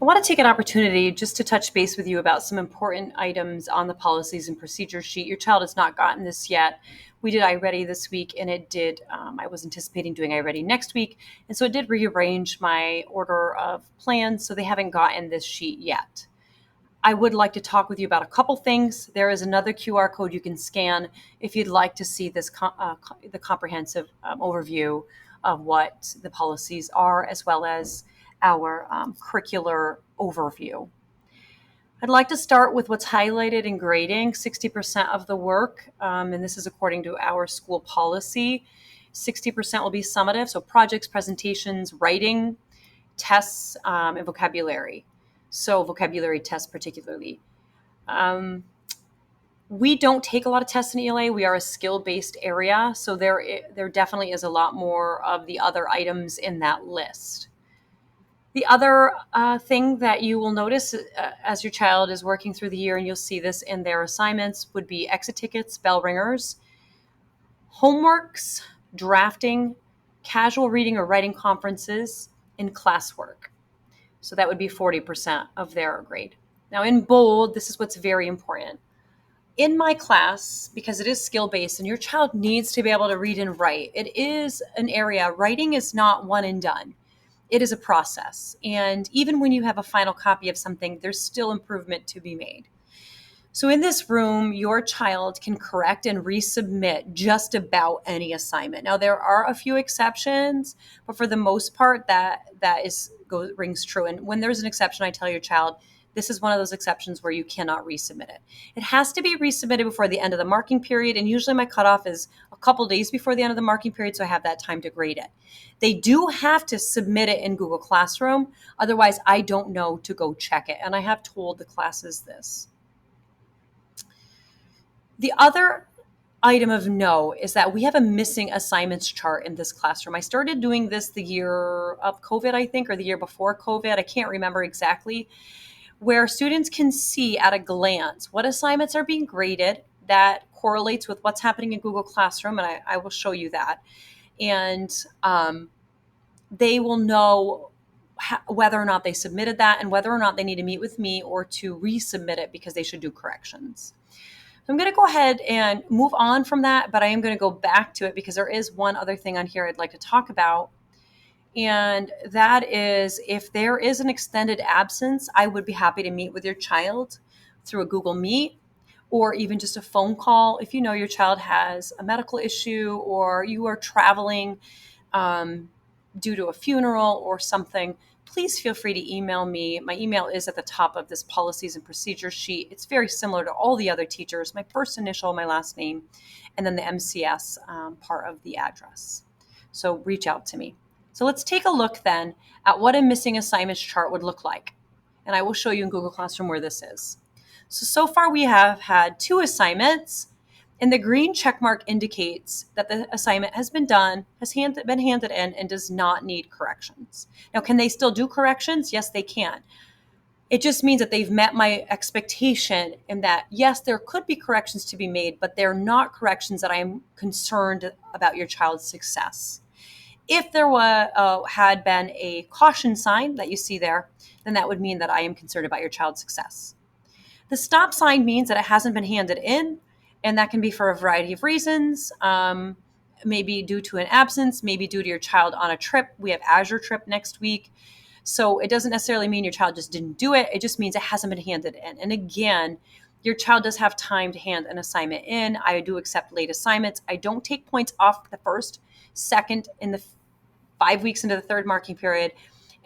I want to take an opportunity just to touch base with you about some important items on the policies and procedures sheet. Your child has not gotten this yet. We did iReady this week, and it did. I was anticipating doing iReady next week, and so it did rearrange my order of plans, so they haven't gotten this sheet yet. I would like to talk with you about a couple things. There is another QR code you can scan if you'd like to see this the comprehensive overview of what the policies are, as well as our curricular overview. I'd like to start with what's highlighted in grading. 60% of the work, and this is according to our school policy, 60% will be summative, so projects, presentations, writing, tests, and vocabulary. So vocabulary tests particularly. We don't take a lot of tests in ELA. We are a skill-based area, so there definitely is a lot more of the other items in that list. The other thing that you will notice as your child is working through the year, and you'll see this in their assignments, would be exit tickets, bell ringers, homeworks, drafting, casual reading or writing conferences, and classwork. So that would be 40% of their grade. Now in bold, this is what's very important. In my class, because it is skill-based and your child needs to be able to read and write, it is an area, writing is not one and done. It is a process. And even when you have a final copy of something, there's still improvement to be made. So in this room, your child can correct and resubmit just about any assignment. Now, there are a few exceptions, but for the most part, that rings true. And when there's an exception, I tell your child, this is one of those exceptions where you cannot resubmit it. It has to be resubmitted before the end of the marking period, and usually my cutoff is a couple days before the end of the marking period, so I have that time to grade it. They do have to submit it in Google Classroom, otherwise I don't know to go check it, and I have told the classes this. The other item of note is that we have a missing assignments chart in this classroom. I started doing this the year of COVID, I think, or the year before COVID. I can't remember exactly, where students can see at a glance what assignments are being graded that correlates with what's happening in Google Classroom, and I will show you that. And they will know whether or not they submitted that and whether or not they need to meet with me or to resubmit it because they should do corrections. So I'm going to go ahead and move on from that, but I am going to go back to it because there is one other thing on here I'd like to talk about. And that is, if there is an extended absence, I would be happy to meet with your child through a Google Meet or even just a phone call. If you know your child has a medical issue or you are traveling due to a funeral or something, please feel free to email me. My email is at the top of this policies and procedures sheet. It's very similar to all the other teachers. My first initial, my last name, and then the MCS part of the address. So reach out to me. So let's take a look then at what a missing assignments chart would look like. And I will show you in Google Classroom where this is. So far we have had 2 assignments, and the green check mark indicates that the assignment has been done, been handed in, and does not need corrections. Now, can they still do corrections? Yes, they can. It just means that they've met my expectation in that, yes, there could be corrections to be made, but they're not corrections that I am concerned about your child's success. If there had been a caution sign that you see there, then that would mean that I am concerned about your child's success. The stop sign means that it hasn't been handed in, and that can be for a variety of reasons, maybe due to an absence, maybe due to your child on a trip. We have Azure trip next week. So it doesn't necessarily mean your child just didn't do it. It just means it hasn't been handed in. And again, your child does have time to hand an assignment in. I do accept late assignments. I don't take points off the first, second, in the 5 weeks into the third marking period.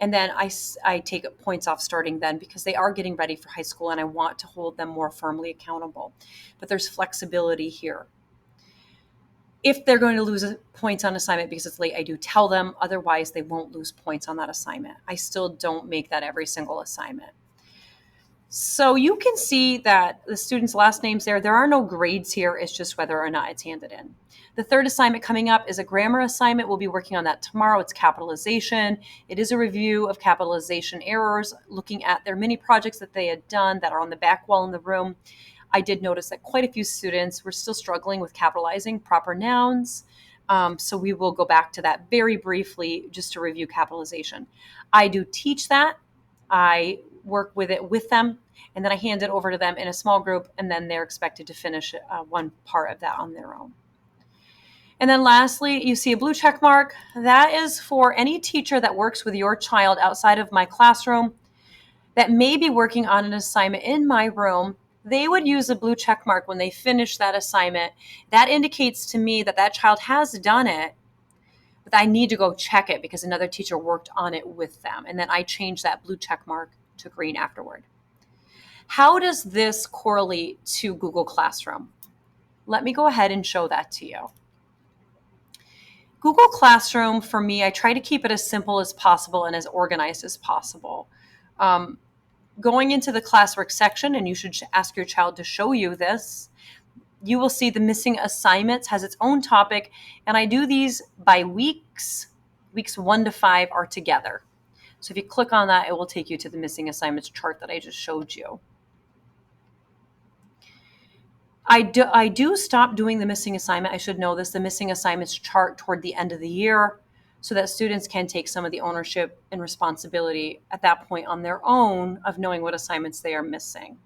And then I take points off starting then because they are getting ready for high school and I want to hold them more firmly accountable. But there's flexibility here. If they're going to lose points on assignment because it's late, I do tell them. Otherwise, they won't lose points on that assignment. I still don't make that every single assignment. So you can see that the students' last names there. There are no grades here. It's just whether or not it's handed in. The third assignment coming up is a grammar assignment. We'll be working on that tomorrow. It's capitalization. It is a review of capitalization errors, looking at their mini projects that they had done that are on the back wall in the room. I did notice that quite a few students were still struggling with capitalizing proper nouns. So we will go back to that very briefly just to review capitalization. I do teach that I work with it with them, and then I hand it over to them in a small group, and then they're expected to finish one part of that on their own. And then lastly, you see a blue check mark. That is for any teacher that works with your child outside of my classroom that may be working on an assignment in my room. They would use a blue check mark when they finish that assignment. That indicates to me that that child has done it, but I need to go check it because another teacher worked on it with them. And then I change that blue check mark to green afterward. How does this correlate to Google Classroom? Let me go ahead and show that to you. Google Classroom, for me, I try to keep it as simple as possible and as organized as possible. Going into the classwork section, and you should ask your child to show you this, you will see the missing assignments has its own topic, and I do these by weeks. Weeks 1 to 5 are together. So if you click on that, it will take you to the missing assignments chart that I just showed you. I do stop doing the missing assignment. I should know this, the missing assignments chart toward the end of the year so that students can take some of the ownership and responsibility at that point on their own of knowing what assignments they are missing.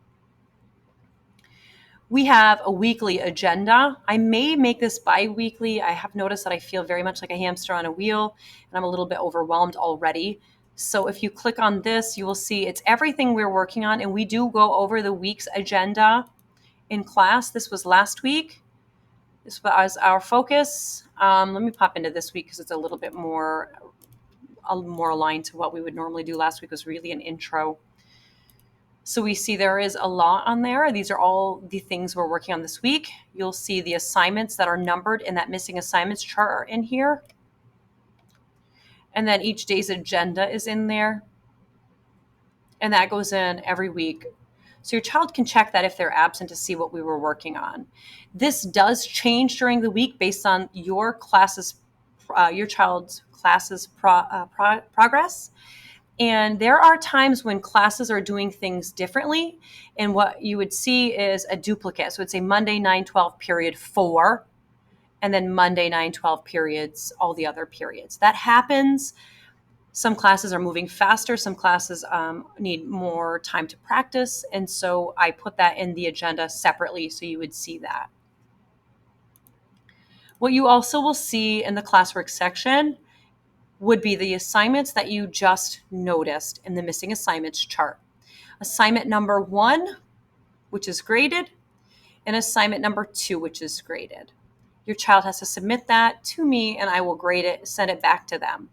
We have a weekly agenda. I may make this bi-weekly. I have noticed that I feel very much like a hamster on a wheel, and I'm a little bit overwhelmed already. So if you click on this, you will see it's everything we're working on, and we do go over the week's agenda in class. This was last week. This was our focus. Let me pop into this week because it's a little bit more aligned to what we would normally do. Last week was really an intro. So we see there is a lot on there. These are all the things we're working on this week. You'll see the assignments that are numbered in that missing assignments chart are in here. And then each day's agenda is in there. And that goes in every week. So your child can check that if they're absent to see what we were working on. This does change during the week based on your classes, your child's classes progress. And there are times when classes are doing things differently, and what you would see is a duplicate. So it's a Monday 9-12 period 4, and then Monday 9-12 periods, all the other periods. That happens. Some classes are moving faster. Some classes need more time to practice. And so I put that in the agenda separately so you would see that. What you also will see in the classwork section would be the assignments that you just noticed in the missing assignments chart. Assignment number 1, which is graded, and assignment number 2, which is graded. Your child has to submit that to me, and I will grade it, send it back to them.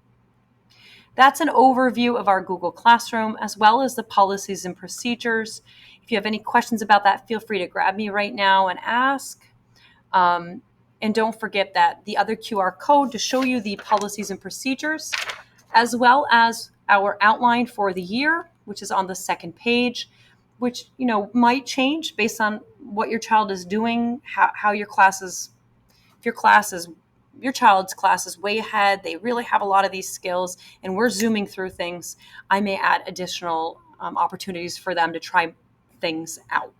That's an overview of our Google Classroom, as well as the policies and procedures. If you have any questions about that, feel free to grab me right now and ask. And don't forget that the other QR code to show you the policies and procedures, as well as our outline for the year, which is on the second page, which might change based on what your child is doing, how your class is. If your child's class is way ahead, they really have a lot of these skills, and we're zooming through things, I may add additional opportunities for them to try things out.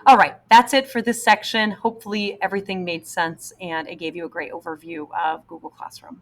All right, that's it for this section. Hopefully everything made sense and it gave you a great overview of Google Classroom.